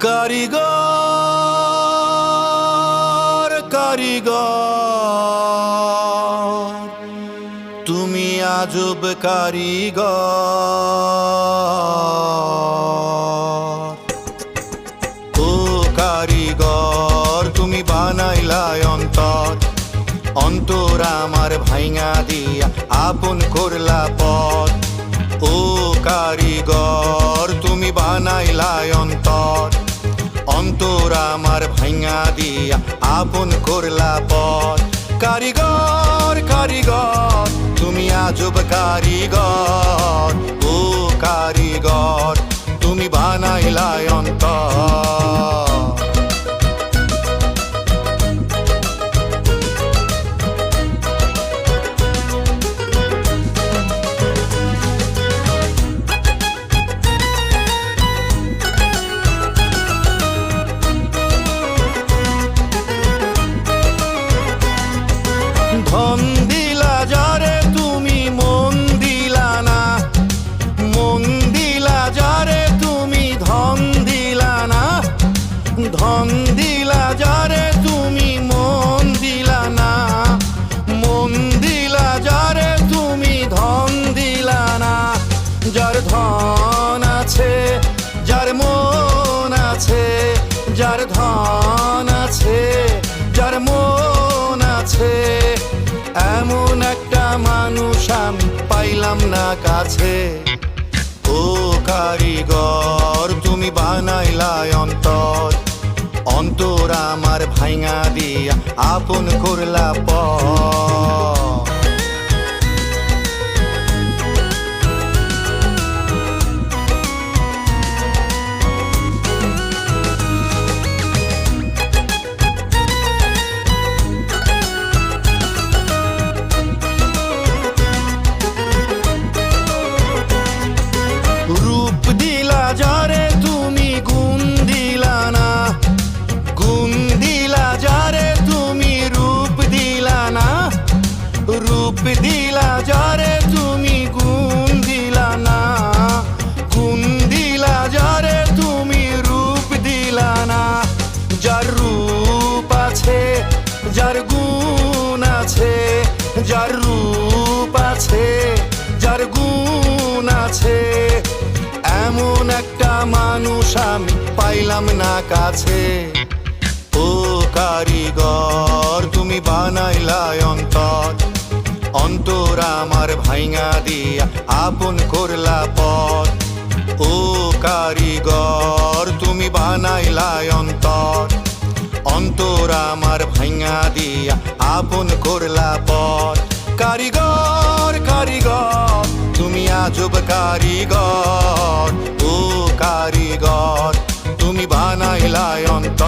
কারিগর কারিগর তুমি আজব কারিগর। ও কারিগর তুমি বানাইলা অন্তর, অন্তর আমার ভাইঙা দিয়া আপন করলা পথ। ও কারিগর তুমি বানাইলা অন্তর, অন্তর আমার ভাইঙা দিয়া আপন করলা পথ। কারিগর কারিগর তুমি আজব কারিগর। ও কারিগর তুমি বানাইলা অন্তর। ধন দিলা যারে তুমি মন দিলা না, মন দিলা যারে তুমি ধন দিলা না। ধন দিলা যারে তুমি মন দিলা না, মন দিলা যারে তুমি ধন দিলা না। যার ধন আছে যার মন আছে, যার ধন আছে যার মন আছে, এমন একটা মানুষ আমি পাইলাম না কাছে। ও কারিগর তুমি বানাইলা অন্তর, অন্তর আমার ভাইঙা দিয়া আপন করলা পথ। রূপ দিলা যারে তুমি গুণ দিলা না, গুণ দিলা যারে তুমি রূপ দিলা না। রূপ দিলা যারে তুমি গুণ দিলা না, গুণ দিলা যারে তুমি রূপ দিলা না। যার রূপ আছে যার গুণ আছে, যার রূপ আছে যার গুণ আছে, এমন একটা মানুষ আমি পাইলাম না কাছে। ও কারিগর তুমি বানাইলা অন্তর, অন্তর আমার ভাইঙা দিয়া আপন করলা পথ। ও কারিগর তুমি বানাইলা অন্তর, অন্তর আমার ভাইঙা দিয়া আপন করলা পথ। কারিগর কারিগর তুমি আজব কারিগর। ও কারিগর তুমি বানাইলা অন্তর।